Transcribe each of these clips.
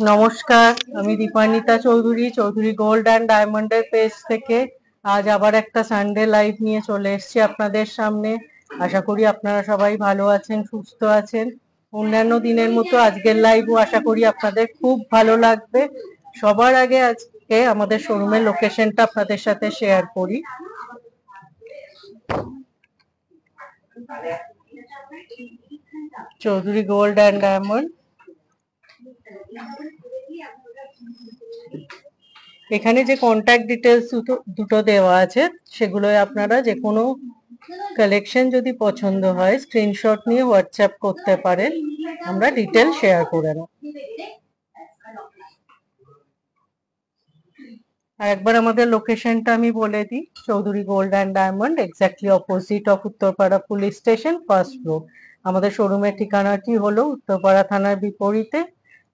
নমস্কার, আমি Dipanwita Chowdhury, Chowdhury gold and ডায়মন্ডের পেজ থেকে আজ আবার একটা সানডে লাইভ নিয়ে চলে এসেছি আপনাদের সামনে। আশা করি আপনারা সবাই ভালো আছেন, সুস্থ আছেন। অন্যান্য দিনের মতো আজকের লাইভও আশা করি আপনাদের খুব ভালো লাগবে। সবার আগে আজকে আমাদের শোরুমের লোকেশনটা আপনাদের সাথে শেয়ার করি। চৌধুরী গোল্ড অ্যান্ড ডায়মন্ড, এখানে যে কন্ট্যাক্ট ডিটেলস দুটো দেওয়া আছে সেগুলোয় আপনারা যে কোনো কালেকশন যদি পছন্দ হয় স্ক্রিনশট নিয়ে হোয়াটসঅ্যাপ করতে পারেন, আমরা ডিটেল শেয়ার করে নেব। আর একবার আমাদের লোকেশনটা আমি বলে দিই, Chowdhury gold and diamond, exactly opposite of Uttarpara police station, first floor. আমাদের শোরুমের ঠিকানাটি হলো উত্তরপাড়া থানার বিপরীতে,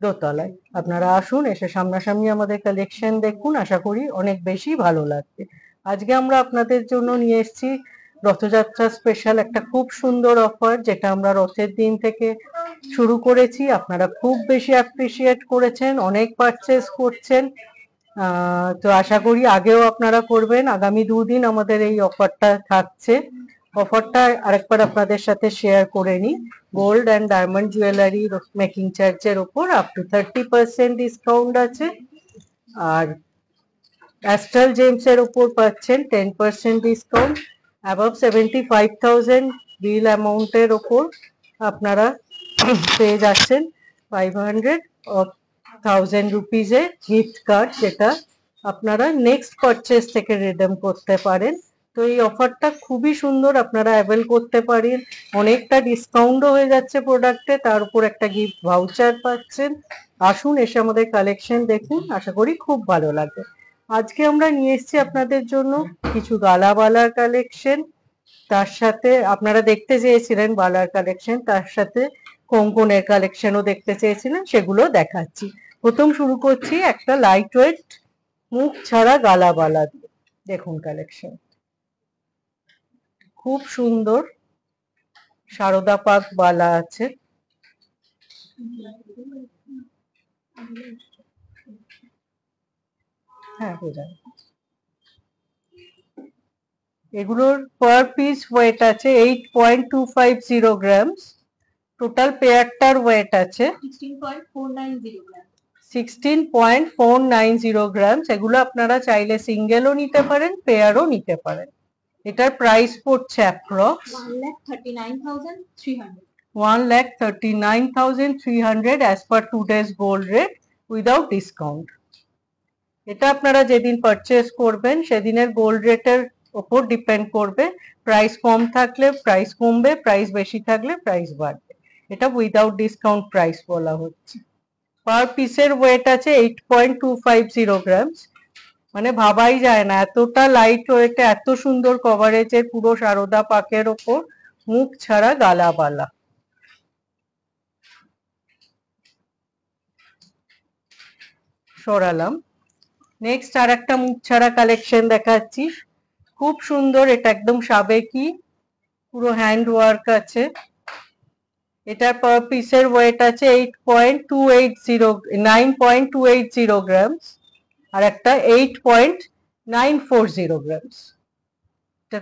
দোতলায়। আপনারা আসুন, এসে সামনাসামনি আমাদের কালেকশন দেখুন, আশা করি অনেক বেশি ভালো লাগবে। আজকে আমরা আপনাদের জন্য নিয়ে এসেছি রথযাত্রা স্পেশাল একটা খুব সুন্দর অফার, যেটা আমরা রথের দিন থেকে শুরু করেছি। আপনারা খুব বেশি অ্যাপ্রিসিয়েট করেছেন, অনেক পারচেস করছেন। তো আশা করি আগেও আপনারা করবেন। আগামী দুদিন আমাদের এই অফারটা থাকছে। অফারটা আরেকবার আপনাদের সাথে শেয়ার করে নিই। Gold and diamond jewellery making চার্জের ওপর আপ টু 30% ডিসকাউন্ট আছে। আর অ্যাস্ট্রাল জেমস এর উপর পাচ্ছেন 10% ডিসকাউন্ট। অ্যাবভ 75,000 বিল অ্যামাউন্টের ওপর আপনারা পেয়ে যাচ্ছেন 500 রুপিজে গিফট কার্ড, যেটা আপনারা নেক্সট পারচেস থেকে রিডিম করতে পারেন। তো এই অফারটা খুবই সুন্দর, আপনারা অ্যাভেল করতে পারেন। অনেকটা ডিসকাউন্টও হয়ে যাচ্ছে প্রোডাক্টে, তার উপর একটা গিফট ভাউচার পাচ্ছেন। আসুন, এসে আমাদের কালেকশন দেখুন, আশা করি খুব ভালো লাগবে। আজকে আমরা নিয়ে এসেছি আপনাদের জন্য কিছু গালাবালার কালেকশন। তার সাথে আপনারা দেখতে চেয়েছিলেন বালার কালেকশন, তার সাথে কঙ্কনের কালেকশনও দেখতে চেয়েছিলেন, সেগুলো দেখাচ্ছি। প্রথম শুরু করছি একটা লাইট ওয়েট মুখ ছাড়া গালাবালা দিয়ে। দেখুন কালেকশন খুব সুন্দর, সারদা পাক বালা আছে। হ্যাঁ, বোঝা এগুলোর পার পিস ওয়েট আছে 8.250 গ্রামস। টোটাল পেয়ারটার ওয়েট আছে 16.490 গ্রামস। এগুলো আপনারা চাইলে সিঙ্গেলও নিতে পারেন, পেয়ারও নিতে পারেন। এটার প্রাইস পড়ছে approx 1,39,300 as per today's gold rate without discount. এটা আপনারা যেদিন পারচেস করবেন সেদিনের গোল্ড রেটের ওপর ডিপেন্ড করবে। প্রাইস কম থাকলে প্রাইস কমবে, প্রাইস বেশি থাকলে প্রাইস বাড়বে। এটা উইদাউট ডিসকাউন্ট প্রাইস বলা হচ্ছে। পার পিসের ওয়েট আছে 8.250 গ্রামস। মানে ভাবাই যায় না এতটা লাইট ওয়েটে এত সুন্দর কভারেজের পুরো সারদা পাকের ওপর মুখ ছাড়া গালাবালা। সরালাম। নেক্সট আর একটা মুখ ছাড়া কালেকশন দেখাচ্ছি, খুব সুন্দর। এটা একদম সাবেকি, পুরো হ্যান্ড ওয়ার্ক আছে। এটার পার পিসের ওয়েট আছে 9.280 গ্রামস, আর একটা 8.940 গ্রামস।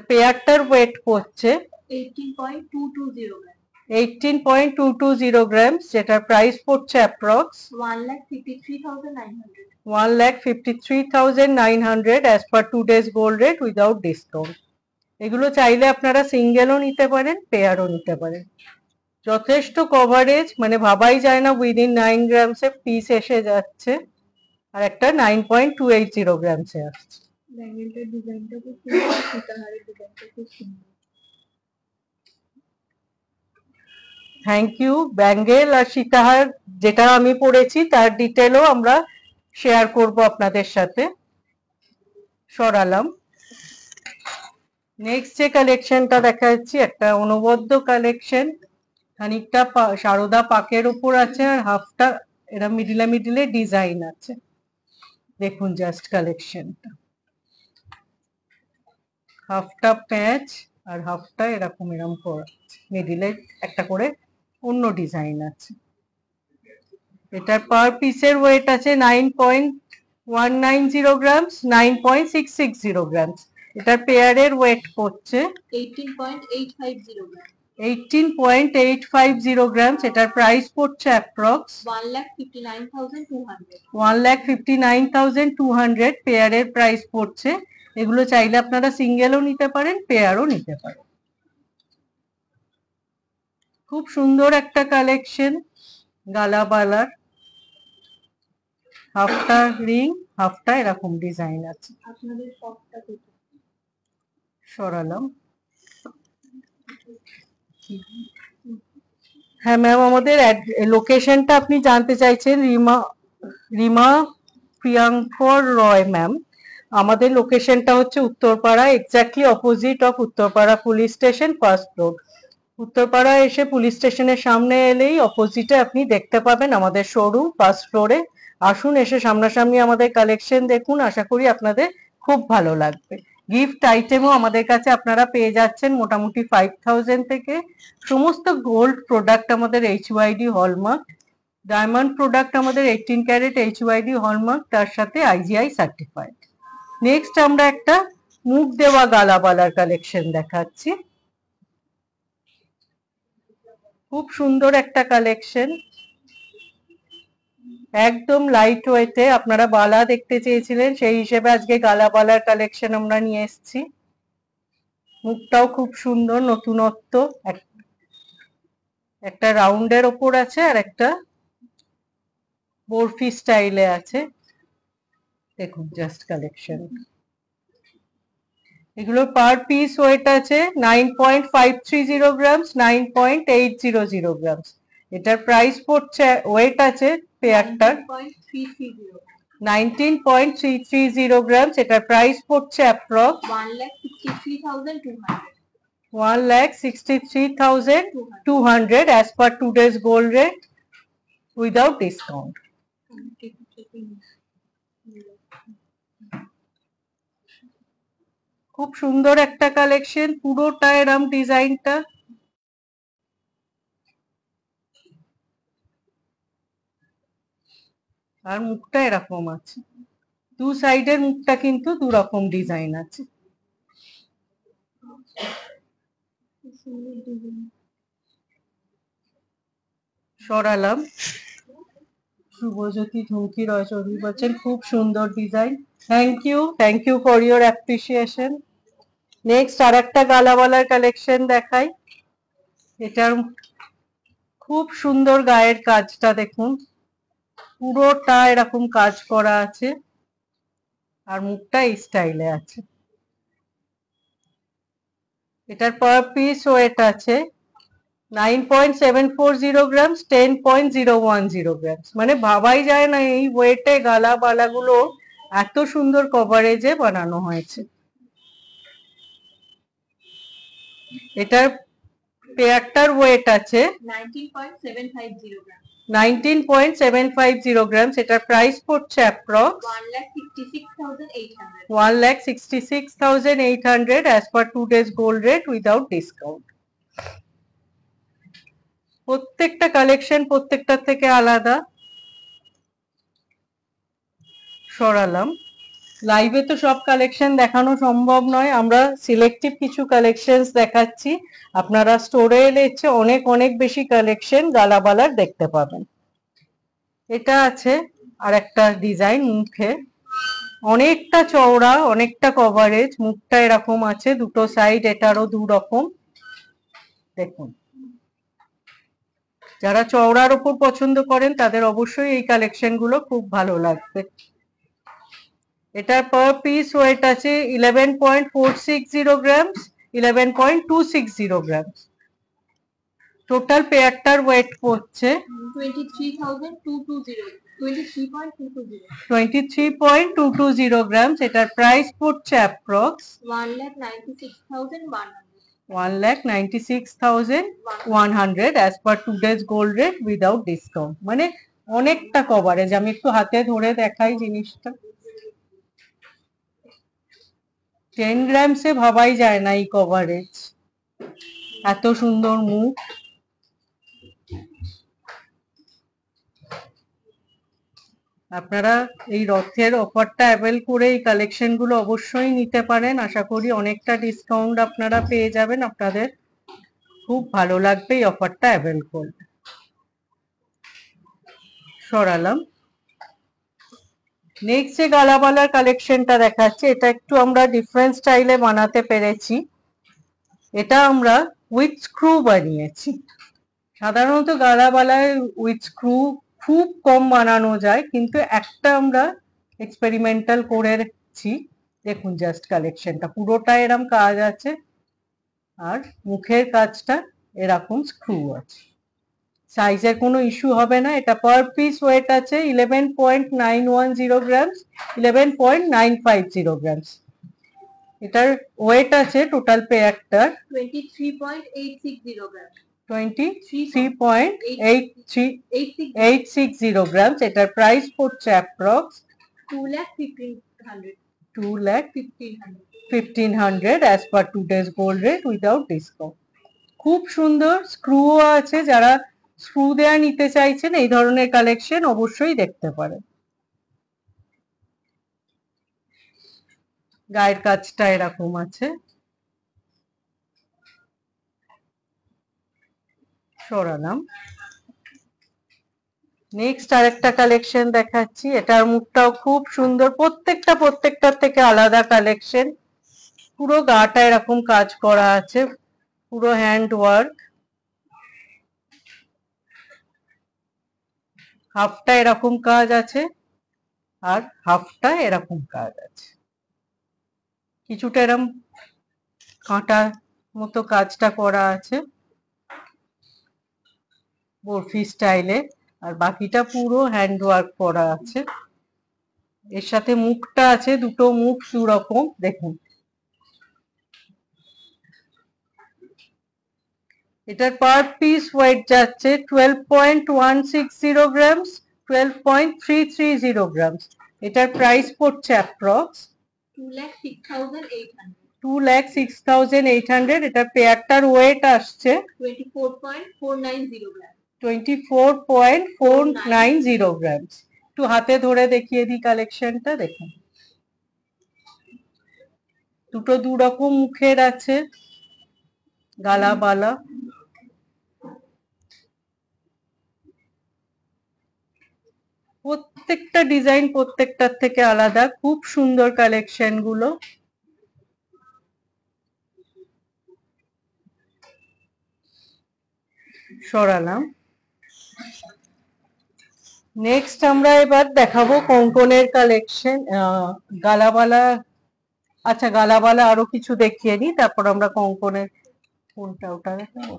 পেয়ারটার ওয়েট পড়ছে 18.220 গ্রামস, যেটার প্রাইস পড়ছে approx 1,53,900 as per today's gold rate without discount. এগুলো চাইলে আপনারা সিঙ্গেলও নিতে পারেন, পেয়ারও নিতে পারেন। যথেষ্ট কভারেজ, মানে ভাবাই যায় না উইদিন 9 গ্রামসে পিস এসে যাচ্ছে। আর একটা 9.280 গ্রামসে আসছে। Thank you. ব্যাঙ্গেল আর সীতাহার যেটা আমি পড়েছি তার ডিটেলও আমরা শেয়ার করব আপনাদের সাথে। সরালাম। নেক্সট যে কালেকশনটা দেখাচ্ছি একটা অনবদ্য কালেকশন, খানিকটা সারদা পাকের উপর আছে, আর হাফটা এরা মিডিলে ডিজাইন আছে। দেখুন জাস্ট কালেকশনটা, হাফটা প্যাচ আর হাফটা এরকম করা, মিডিলে একটা করে অন্য ডিজাইন আছে। এটার পার পিসের ওয়েট আছে 9.190 গ্রামস, 9.660 গ্রামস। এটার পেয়ারের ওয়েট পড়ছে 18.850 গ্রাম। 18.850 গ্রামস। এটার প্রাইস পড়ছে অ্যাপ্রক্স 1,59,200। 1,59,200 পেয়ারের প্রাইস পড়ছে। এগুলো চাইলে আপনারা সিঙ্গেলও নিতে পারেন, পেয়ারও নিতে পারেন। খুব সুন্দর একটা কালেকশন গালাবালার। হাফটা রিং, হাফটা এরকম ডিজাইন আছে। আপনাদের শপটা কোথায়? সরালাম। হ্যাঁ ম্যাম, আমাদের লোকেশনটা আপনি জানতে চাইছেন। রিমা প্রিয়াঙ্কর রয় ম্যাম। আমাদের লোকেশনটা হচ্ছে Uttarpara, exactly opposite of Uttarpara police station, first floor. Uttarpara এসে পুলিশ স্টেশনের সামনে এলেই অপোজিটে আপনি দেখতে পাবেন আমাদের শোরুম ফার্স্ট ফ্লোরে। আসুন, এসে সামনাসামনি আমাদের কালেকশন দেখুন, আশা করি আপনাদের খুব ভালো লাগবে। গিফট আইটেমও আমাদের কাছে আপনারা পেয়ে যাচ্ছেন মোটামুটি 5000 থেকে। সমস্ত গোল্ড প্রোডাক্ট আমাদের HYD হলমার্ক, ডায়মন্ড প্রোডাক্ট আমাদের 18 ক্যারেট HYD হলমার্ক, তার সাথে IGI সার্টিফাইড। নেক্সট আমরা একটা মুখ দেওয়া গালাবালার কালেকশন দেখাচ্ছি। খুব সুন্দর একটা কালেকশন, একদম লাইট ওয়েটে। আপনারা বালা দেখতে চেয়েছিলেন, সেই হিসেবে আজকে গালাবালার কালেকশন আমরা নিয়ে এসেছি। মুখটাও খুব সুন্দর, নতুনত্ব। একটা রাউন্ডের ওপর আছে আর একটা বরফি স্টাইলে আছে। দেখুন জাস্ট কালেকশন। এগুলোর পার পিস ওয়েট আছে 9.530 গ্রামস, 9.800 গ্রামস। এটার প্রাইস পড়ছে, ওয়েট আছে পেয়ারটার 19.330 গ্রামস। এটার প্রাইস পড়ছে approx 1,63,200। 1,63,200 as per today's gold rate without discount. খুব সুন্দর একটা কালেকশন, পুরোটা এরম ডিজাইনটা। আর মুখটা এরকম আছে, দু সাইডের মুখটা কিন্তু দু রকম ডিজাইন আছে। সরালাম। শুভজ্যোতি ঝুমকি রয় চৌধুরী বলছেন খুব সুন্দর design. Thank you for your appreciation. Next আর একটা গালাওয়ালার কালেকশন দেখাই। এটার খুব সুন্দর গায়ের কাজটা দেখুন, পুরোটা এরকম কাজ করা আছে আর মুখটা এই স্টাইলে আছে। এটার পার পিস ওয়েট আছে 9.740 গ্রামস, 10.010 গ্রামস। মানে ভাবাই যায় না এই ওয়েটে গালা বালাগুলো এত সুন্দর কভারেজে বানানো হয়েছে। এটার পেয়ারটার ওয়েট আছে 19.750 গ্রাম। 19.750 গ্রামস। এটার প্রাইস পড়ছে approx 1,66,800। 1,66,800 as per today's gold rate without discount. প্রত্যেকটা কালেকশন প্রত্যেকটার থেকে আলাদা। সরালাম। লাইভে তো সব কালেকশন দেখানো সম্ভব নয়, আমরা সিলেক্টিভ কিছু কালেকশন দেখাচ্ছি। আপনারা স্টোরে এলে অনেক অনেক বেশি কালেকশন গালাবালার দেখতে পাবেন। এটা আছে আর একটা ডিজাইন, মুখে অনেকটা চওড়া, অনেকটা কভারেজ, মুখটা এরকম আছে, দুটো সাইড এটারও দু রকম। দেখুন, যারা চওড়ার ওপর পছন্দ করেন তাদের অবশ্যই এই কালেকশন গুলো খুব ভালো লাগবে। এটার পার পিস ওয়েট আছে 11.460 গ্রামস, 11.260 গ্রামস। টোটাল পেয়ারটার ওয়েট পড়ছে 23.220 গ্রামস। এটার প্রাইস পড়ছে approx 1,96,100 as per today's gold rate without discount. মানে অনেকটা কভারেজ। আমি একটু হাতে ধরে দেখাই জিনিসটা। 10 গ্রামসে ভাবাই যায় না এই কভারেজ। এত সুন্দর মুখ, আপনারা এই রথের অফারটা অ্যাভেল করে এই কালেকশন গুলো অবশ্যই নিতে পারেন। আশা করি অনেকটা ডিসকাউন্ট আপনারা পেয়ে যাবেন, আপনাদের খুব ভালো লাগবে এই অফারটা অ্যাভেল করলে। সরালাম। নেক্সট যে গালাবালার কালেকশনটা দেখাচ্ছে, এটা একটু আমরা ডিফারেন্ট স্টাইলে বানাতে পেরেছি। এটা আমরা উইথ স্ক্রু বানিয়েছি। সাধারণত গালাবালায় উইথ স্ক্রু খুব কম বানানো যায়, কিন্তু একটা আমরা এক্সপেরিমেন্টাল করেছি। দেখুন জাস্ট কালেকশনটা পুরোটা এরকম কাজ আছে, আর মুখের কাজটা এরকম স্ক্রু আছে। সাইজের কোনো ইস্যু হবে না। এটা পার পিস ওয়েট আছে 11.910 গ্রামস, 11.950 গ্রামস। এটার ওয়েট আছে টোটাল পেয়ারটার 23.860 grams. 23.860 গ্রামস। এটার প্রাইস পড়ছে approx 2,15,100. 2,15,100 as per today's gold rate without discount. খুব সুন্দর স্ক্রুও আছে, যারা স্ক্রু দেয়া নিতে চাইছেন এই ধরনের কালেকশন অবশ্যই দেখতে পারেন। গায়ের কাজটা এরকম আছে। সরালাম। নেক্সট আরেকটা কালেকশন দেখাচ্ছি। এটার মুখটাও খুব সুন্দর, প্রত্যেকটার থেকে আলাদা কালেকশন। পুরো গাটা এরকম কাজ করা আছে, পুরো হ্যান্ড ওয়ার্ক। হাফটা এরকম কাজ আছে আর হাফটা এরকম কাজ আছে। কিছুটা এরকম কাঁটা মতো কাজটা করা আছে বরফি স্টাইলে, আর বাকিটা পুরো হ্যান্ড ওয়ার্ক করা আছে। এর সাথে মুখটা আছে, দুটো মুখ দুরকম। দেখুন এটার পার পিস ওয়েট যাচ্ছে 12.160 গ্রামস, 12.330 গ্রামস। এটার প্রাইস পড়ছে অ্যাপ্রক্স 2,06,800. 2,06,800। এটার পেয়ারটার ওয়েট আসছে 24.490 grams. 24.490 গ্রামস। একটু হাতে ধরে দেখিয়ে দিই কালেকশনটা। দেখুন দুটো দুরকম মুখের আছে গালাবালা। প্রত্যেকটা ডিজাইন প্রত্যেকটার থেকে আলাদা, খুব সুন্দর কালেকশন গুলো। সরালাম। নেক্সট আমরা এবার দেখাবো কঙ্কনের কালেকশন। গালাবালা, আচ্ছা গালাবালা আরো কিছু দেখিয়ে দিই, তারপর আমরা কঙ্কনের কোনটা ওটা দেখাবো।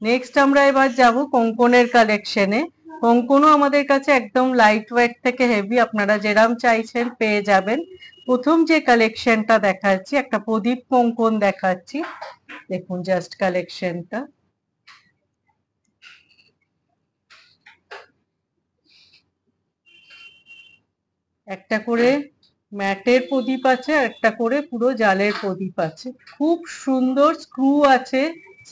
নেক্সট আমরা এবার যাব কঙ্কনের কালেকশনে। কঙ্কনও আমাদের কাছে একদম লাইট ওয়েট থেকে হেভি, আপনারা যেরাম চাইছেন পেয়ে যাবেন। প্রথম যে কালেকশনটা দেখাচ্ছি, একটা প্রদীপ কঙ্কন দেখাচ্ছি। দেখুন জাস্ট কালেকশনটা। একটা করে ম্যাটের প্রদীপ আছে আর একটা করে পুরো জালের প্রদীপ আছে। খুব সুন্দর স্ক্রু আছে,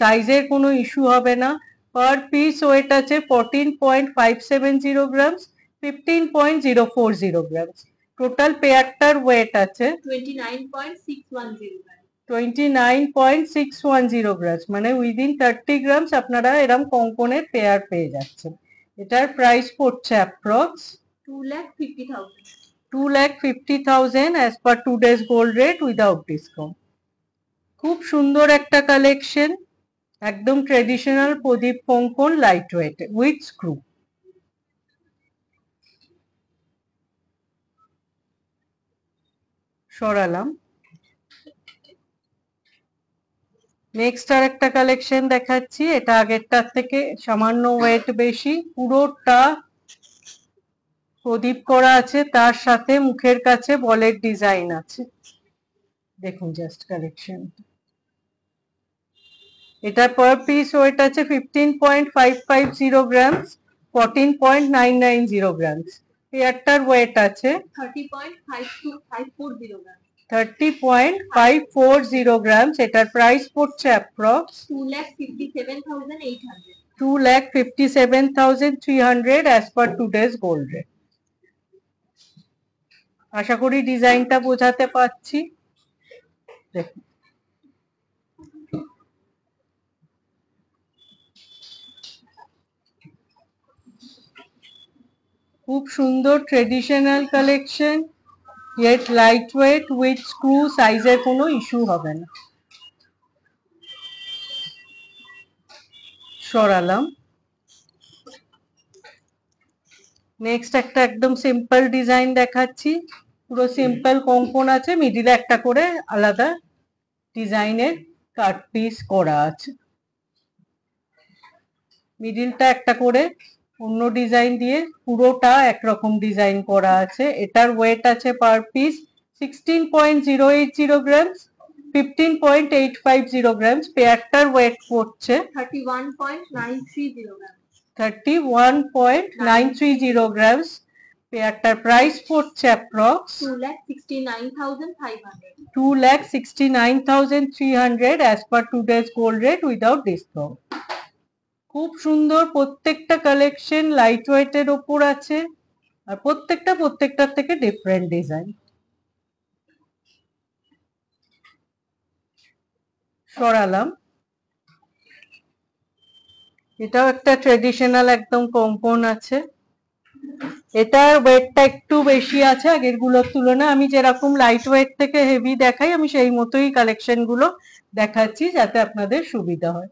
সাইজের কোনো ইস্যু হবে না। পার পিস ওয়েট আছে 14.570 গ্রামস, 15.040 গ্রামস। টোটাল পেয়ারটার ওয়েট আছে 29.610 grams. 29.610 গ্রামস, মানে উইদিন 30 গ্রামস আপনারা এরম কঙ্কনের পেয়ার পেয়ে যাচ্ছেন। এটার প্রাইস পড়ছে approx 2,50,000. 2,50,000 as per today's gold rate without discount. খুব সুন্দর একটা কালেকশন, একদম ট্রেডিশনাল প্রদীপ কঙ্কন, লাইট ওয়েট উইথ স্ক্রু। সরালাম। নেক্সট আর একটা কালেকশন দেখাচ্ছি। এটা আগেরটার থেকে সামান্য ওয়েট বেশি, পুরোটা প্রদীপ করা আছে, তার সাথে মুখের কাছে বলের ডিজাইন আছে। দেখুন জাস্ট কালেকশন। এটা পার পিস ওয়েট আছে 15.550 গ্রামস, 14.990 গ্রামস। পেয়ারটার ওয়েট আছে 30.540 grams. 30.540 গ্রামস। এটার প্রাইস পড়ছে approx 2,57,800. 2,57,300 as per today's gold rate. আশা করি ডিজাইনটা বোঝাতে পারছি। দেখুন খুব সুন্দর traditional collection, yet lightweight with screw সাইজের কোনো ইস্যু হবে না। সরালাম। নেক্সট একটা একদম সিম্পল ডিজাইন দেখাচ্ছি, পুরো সিম্পল কঙ্কন আছে, মিডিলে একটা করে আলাদা ডিজাইনের কাট পিস করা আছে, মিডিলটা একটা করে অন্য ডিজাইন দিয়ে পুরোটা একরকম ডিজাইন করা আছে। এটার ওয়েট আছে পার পিস 16.080 গ্রামস, 15.850 গ্রামস। পেয়ারটার ওয়েট পড়ছে 31.930 grams. 31.930 গ্রামস। পেয়ারটার প্রাইস পড়ছে approx 2,69,500. 2,69,300 as per today's gold rate without discount. খুব সুন্দর প্রত্যেকটা কালেকশন, লাইট ওয়েটের ওপর আছে, আর প্রত্যেকটার থেকে ডিফারেন্ট ডিজাইন। সরালাম। এটাও একটা ট্রেডিশনাল একদম কঙ্কন আছে, এটার ওয়েটটা একটু বেশি আছে আগের গুলোর তুলনায়। আমি যেরকম লাইট ওয়েট থেকে হেভি দেখাই, আমি সেই মতোই কালেকশন গুলো দেখাচ্ছি যাতে আপনাদের সুবিধা হয়।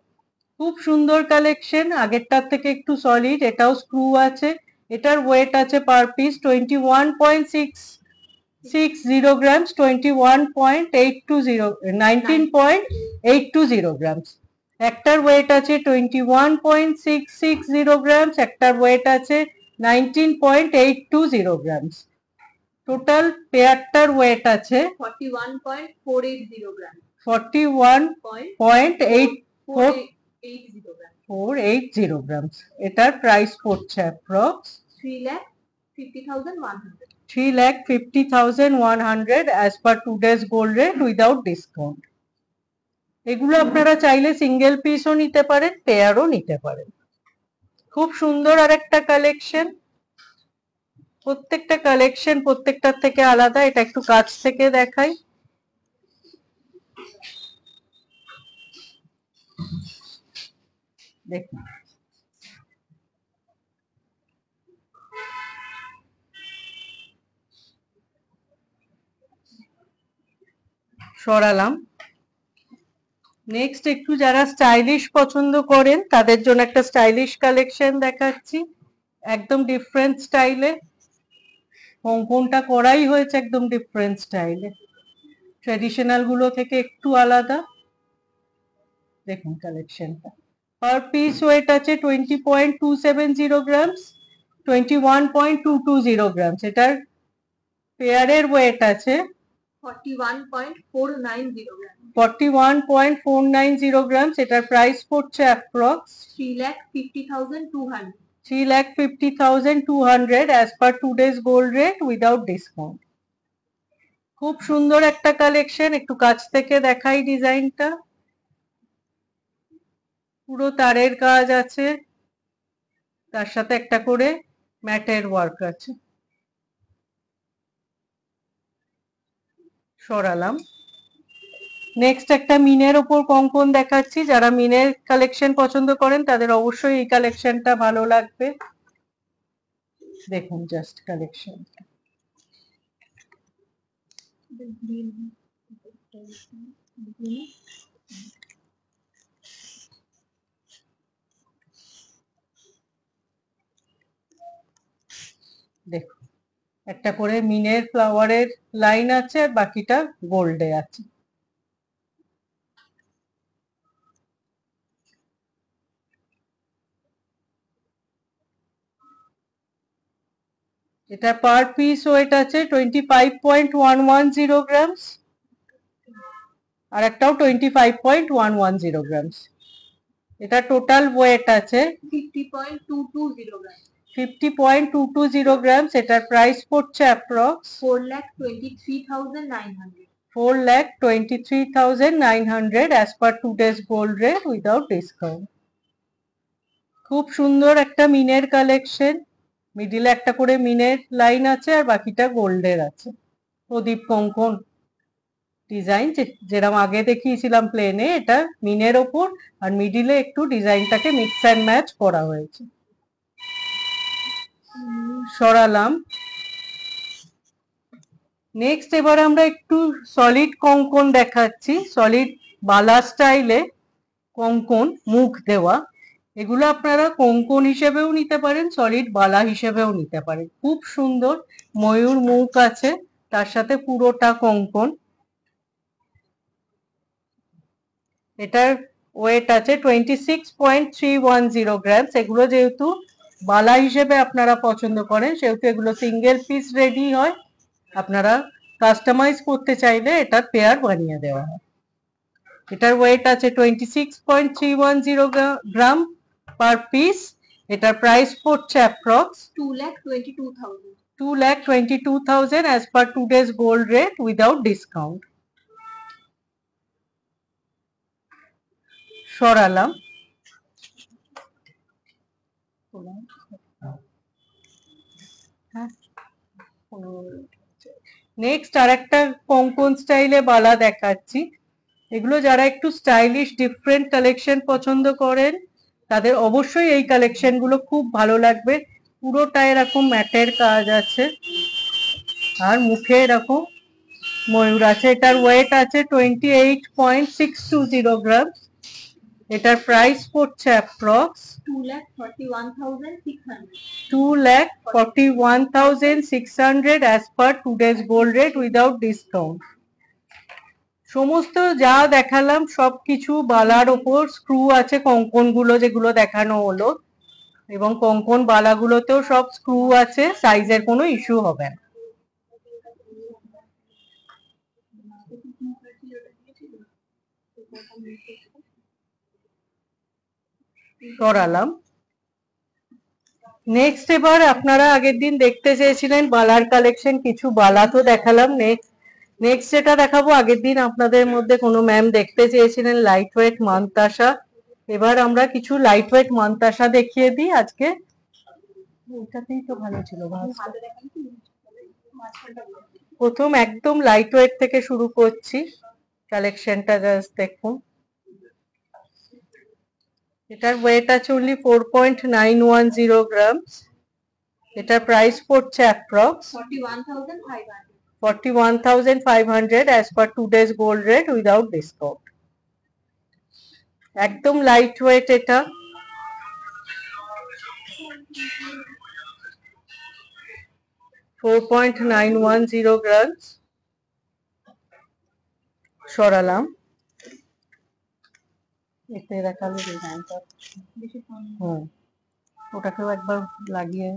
খুব সুন্দর কালেকশন, আগেরটার থেকে একটু সলিড। এটাও স্ক্রু আছে, এটার ওয়েট আছে পার পিস 21.660 গ্রামস, 19.820 গ্রামস। একটার ওয়েট আছে 21.660 গ্রামস, একটার ওয়েট আছে 19.820 গ্রামস। টোটাল পেয়ারটার ওয়েট আছে 41.480 grams. 41.840 গ্রামস। এটার প্রাইস পড়ছে approx 3,50,100. 3,50,100 as per today's gold rate without discount. এগুলো আপনারা চাইলে সিঙ্গেল পিসও নিতে পারেন, পেয়ারও নিতে পারেন। খুব সুন্দর আর একটা কালেকশন, প্রত্যেকটা কালেকশন প্রত্যেকটার থেকে আলাদা। এটা একটু কাছ থেকে দেখাই। দেখুন সরালাম। নেক্সট একটু যারা স্টাইলিশ পছন্দ করেন তাদের জন্য একটা স্টাইলিশ কালেকশন দেখাচ্ছি, একদম ডিফারেন্ট স্টাইলে। কঙ্কনটা করাই হয়েছে একদম ডিফারেন্ট স্টাইলে, ট্রেডিশনাল গুলো থেকে একটু আলাদা। দেখুন কালেকশনটা, পার পিস ওয়েট আছে 20.270 গ্রামস, 21.220 গ্রামস। এটার পেয়ারের ওয়েট আছে 41.490 grams. 41.490 গ্রামস। এটার প্রাইস পড়ছে approx 3,50,200. 3,50,200 as per today's gold rate without discount. খুব সুন্দর একটা কালেকশন, একটু কাছ থেকে দেখাই ডিজাইনটা। পুরো তারের কাজ আছে, তার সাথে একটা করে ম্যাটের ওয়ার্ক আছে। সরালাম। নেক্সট একটা মিনের ওপর কঙ্কন দেখাচ্ছি, যারা মিনের কালেকশন পছন্দ করেন তাদের অবশ্যই এই কালেকশনটা ভালো লাগবে। দেখুন জাস্ট কালেকশন, দেখুন একটা করে মিনের ফ্লাওয়ারের লাইন আছে আর বাকিটা গোল্ডে আছে। এটা পার পিস ওয়েট আছে 25.110 গ্রামস, আর একটাও 25.110 গ্রামস। এটা টোটাল ওয়েট আছে 50.220 grams. 50.220 গ্রামস। এটার প্রাইস পড়ছে approx 4,23,900. 4,23,900 as per today's gold rate without discount. খুব সুন্দর একটা মিনের কালেকশন, মিডিলে একটা করে মিনের লাইন আছে আর বাকিটা গোল্ডের আছে, প্রদীপ কঙ্কন ডিজাইন যেরকম আগে দেখিয়েছিলাম প্লেনে, এটা মিনের ওপর আর মিডিলে একটু ডিজাইনটাকে মিক্স অ্যান্ড ম্যাচ করা হয়েছে। সরালাম। নেক্সট এবার আমরা একটু সলিড কঙ্কন দেখাচ্ছি, সলিড বালা স্টাইলে কঙ্কন মুখ দেওয়া। এগুলো আপনারা কঙ্কন হিসেবেও নিতে পারেন, সলিড বালা হিসেবেও নিতে পারেন। খুব সুন্দর ময়ূর মুখ আছে, তার সাথে পুরোটা কঙ্কন। এটার ওয়েট আছে 26.310 গ্রাম। এগুলো যেহেতু বালা হিসেবে আপনারা পছন্দ করেন, সেহেতু এগুলো সিঙ্গেল পিস রেডি হয়, আপনারা কাস্টমাইজ করতে চাইলে এটার পেয়ার বানিয়ে দেওয়া হয়। এটার ওয়েট আছে 26.310 গ্রাম পার পিস। এটার প্রাইস পড়ছে approx 2,22,000. 2,22,000 as per today's gold rate without discount. সরালাম। নেক্সট আর একটা কঙ্কন স্টাইলে বালা দেখাচ্ছি। এগুলো যারা একটু স্টাইলিশ ডিফারেন্ট কালেকশন পছন্দ করেন, তাদের অবশ্যই এই কালেকশন গুলো খুব ভালো লাগবে। পুরোটা এরকম ম্যাটের কাজ আছে আর মুখে এরকম ময়ূর আছে। এটার ওয়েট আছে 28.620 গ্রাম। এটার প্রাইস পড়ছে approx 2,41,600. 2,41,600 as per today's gold rate without discount. সমস্ত যা দেখালাম সবকিছু বালার ওপর স্ক্রু আছে, কঙ্কন গুলো যেগুলো দেখানো হলো, এবং কঙ্কন বালাগুলোতেও সব স্ক্রু আছে, সাইজের কোনো ইস্যু হবে না। সরালাম। নেক্সট এবার আপনারা আগের দিন দেখতে চেয়েছিলেন বালার কালেকশন, কিছু বালা তো দেখালাম। নেক্সট যেটা দেখাবো, আগের দিন আপনাদের মধ্যে কোনো ম্যাম দেখতে চেয়েছিলেন লাইট ওয়েট মানতাসা। এবার আমরা কিছু লাইট ওয়েট মানতাসা দেখিয়ে দিই আজকে। ওটাতেই তো ভালো ছিল। প্রথম একদম লাইট ওয়েট থেকে শুরু করছি, কালেকশনটা জাস্ট দেখুন। এটার ওয়েট আছে only 4.910 গ্রাম। এটার প্রাইস পড়ছে approx 41,500. 41,500 as per today's gold rate without discount. একদম লাইট ওয়েট এটা। $4.910 গ্রাম। সরালাম। এতে দেখালো ডিজাইনটা। ওটাকেও একবার লাগিয়ে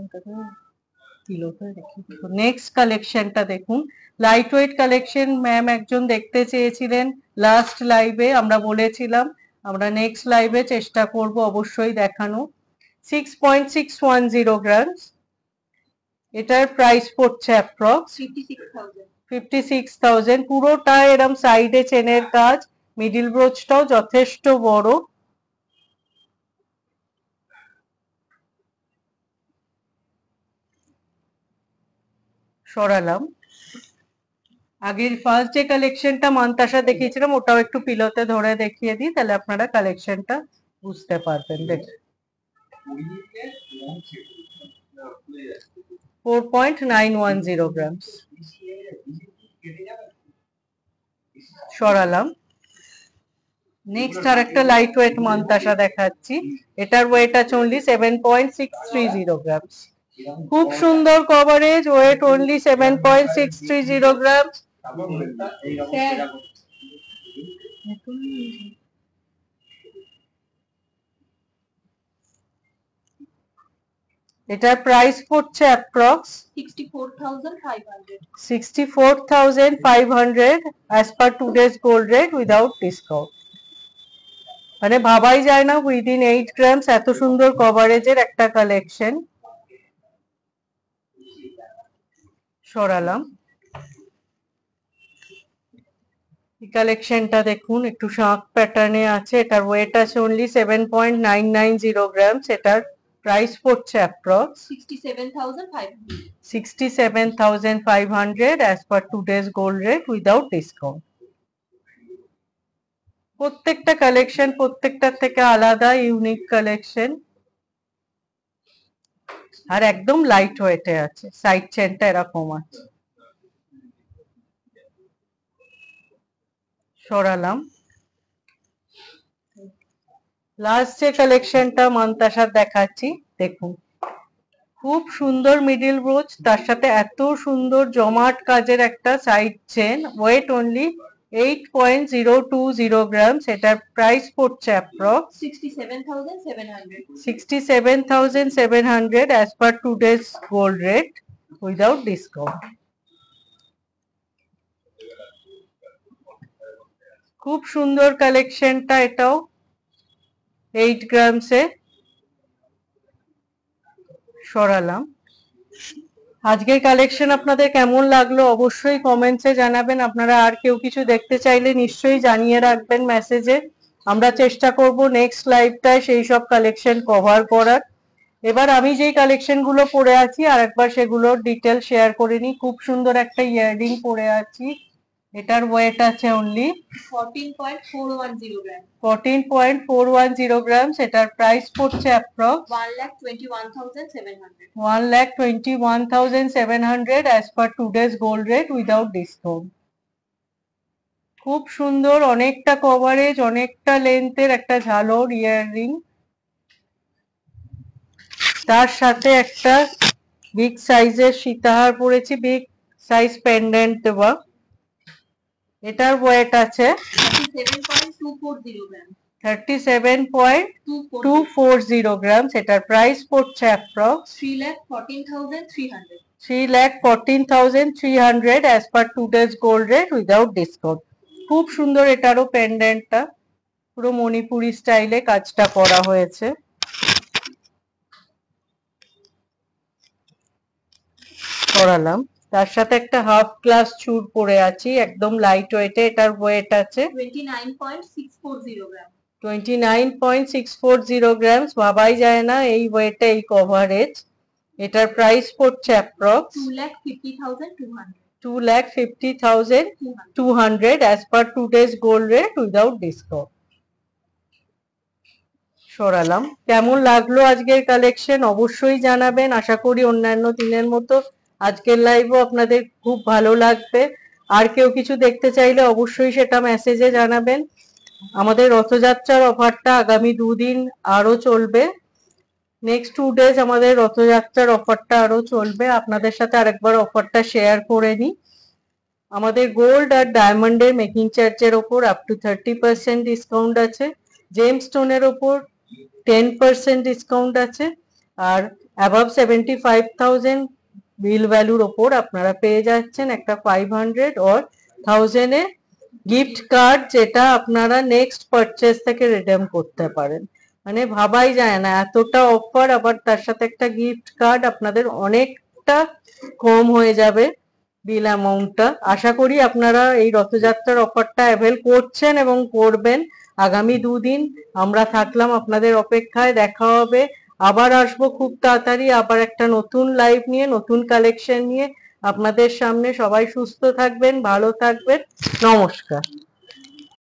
কিলোতে রেখে দিব। নেক্সট কালেকশনটা দেখুন, লাইট ওয়েট কালেকশন ম্যাম একজন দেখতে চেয়েছিলেন লাস্ট লাইভে, আমরা বলেছিলাম আমরা নেক্সট লাইভে চেষ্টা করব অবশ্যই দেখানো। 6.610 গ্রাম। এটার প্রাইস পড়ছে অ্যাপ্রক্স 56,000. 56,000। পুরোটা এরম সাইডে চেনের কাজ, মিডিল ব্রোচটাও যথেষ্ট বড়। সরালাম। আগের ফার্স্ট যে কালেকশনটা মানতাসা দেখিয়েছিলাম, ওটাও একটু পিলোতে ধরে দেখিয়ে দিই, তাহলে আপনারা কালেকশনটা বুঝতে পারবেন। দেখুন 4.910 গ্রাম। সরালাম। নেক্সট আর একটা লাইট ওয়েট মানতাসা দেখাচ্ছি। এটার ওয়েট আছে only 7.630 গ্রাম। খুব সুন্দর কভারেজ, ওয়েট only 7.630 গ্রাম। এটার প্রাইস পড়ছে approx 64,500. 64,500 as per today's gold rate without discount. মানে ভাবাই যায় না উইদিন 8 গ্রাম এত সুন্দর কভারেজের একটা কালেকশন। সরালাম। কালেকশনটা দেখুন, একটু শাঁখ প্যাটার্নে আছে, এটার ওয়েট আছে অনলি 7.990 গ্রামস, এটার প্রাইস পড়ছে approx 67,500. 67,500 as per today's gold rate without discount. প্রত্যেকটা কালেকশন প্রত্যেকটার থেকে আলাদা, ইউনিক কালেকশন, আর একদম লাইট ওয়েটে আছে। সাইড চেনটা এরকম আছে। সরালাম। লাস্ট যে কালেকশনটা মন্তাসার দেখাচ্ছি, দেখুন খুব সুন্দর মিডিল ব্রোচ, তার সাথে এত সুন্দর জমাট কাজের একটা side chain, wait only 8.020 grams, এটার প্রাইস পড়ছে approx 67,700. 67,700 as per today's gold rate without discount. খুব সুন্দর কালেকশনটা, এটাও 8 গ্রামসে। সরালাম। আজকের কালেকশন আপনাদের কেমন লাগলো অবশ্যই কমেন্টসে জানাবেন। আপনারা আর কেউ কিছু দেখতে চাইলে নিশ্চয়ই জানিয়ে রাখবেন মেসেজে। আমরা চেষ্টা করব নেক্সট লাইভটায় সেই সব কালেকশন কভার করার। এবার আমি যেই কালেকশন গুলো পরে আছি আর একবার সেগুলোর ডিটেল শেয়ার করে নিই। খুব সুন্দর একটা ইয়াররিং পরে আছি, এটার ওয়েট আছে অনলি 14.410 গ্রাম. 14.410 গ্রামস, এটার প্রাইস পড়ছে approx 1,21,700. 1,21,700 as per today's gold rate without discount. খুব সুন্দর, অনেকটা কভারেজ, অনেকটা লেন্থের একটা ঝালর ইয়াররিং, তার সাথে একটা বিগ সাইজের সীতাহার পরেছি, বিগ সাইজ পেন্ডেন্ট দেওয়া। এটার ওয়েট আছে 37.240 গ্রাম. 37.240 গ্রামস, এটার প্রাইস পড়ছে approx 3,14,300. 3,14,300 as per today's gold rate without discount. খুব সুন্দর এটারও পেন্ডেন্টটা, পুরো মণিপুরি স্টাইলে কাজটা করা হয়েছে। করালাম। তার সাথে একটা হাফ গ্লাস চুর পরে আছি, একদম লাইট ওয়েটে, এটার ওয়েট আছে 29.640 গ্রাম. 29.640 গ্রামস, ভাবাই যায় না এই ওয়েটে এই কভারেজ। এটার প্রাইস পড়ছে approx 2,50,200. 2,50,200 as per today's gold rate without discount. সরালাম। কেমন লাগলো আজকের কালেকশন অবশ্যই জানাবেন। আশা করি অন্যান্য দিনের মতো আজকের লাইভও আপনাদের খুব ভালো লাগবে। আর কেউ কিছু দেখতে চাইলে অবশ্যই সেটা মেসেজে জানাবেন। আমাদের রথযাত্রার অফারটা আগামী দুদিন আরো চলবে। নেক্সট 2 ডেজ আমাদের রথযাত্রার অফারটা আরো চলবে। আপনাদের সাথে আরেকবার অফারটা শেয়ার করে নিই। আমাদের গোল্ড আর ডায়মন্ডের মেকিং চার্জের ওপর আপ টু 30% ডিসকাউন্ট আছে, জেমস্টোনের ওপর 10% ডিসকাউন্ট আছে, আর অ্যাবাভ 75,000 বিল ভ্যালুর ওপর আপনারা পেয়ে যাচ্ছেন একটা 500 or 1000 এ গিফট কার্ড, যেটা আপনারা নেক্সট পারচেজ থেকে রিডিম করতে পারেন। মানে ভাবাই যায় না এতটা অফার, আবার তার সাথে একটা গিফট কার্ড, আপনাদের অনেকটা কম হয়ে যাবে বিল অ্যামাউন্টটা। আশা করি আপনারা এই রথযাত্রার অফারটা অ্যাভেল করছেন এবং করবেন। আগামী দুদিন আমরা থাকলাম আপনাদের অপেক্ষায়। দেখা হবে, আবার আসবো খুব তাড়াতাড়ি, আবার একটা নতুন লাইভ নিয়ে, নতুন কালেকশন নিয়ে আপনাদের সামনে। সবাই সুস্থ থাকবেন, ভালো থাকবেন, নমস্কার।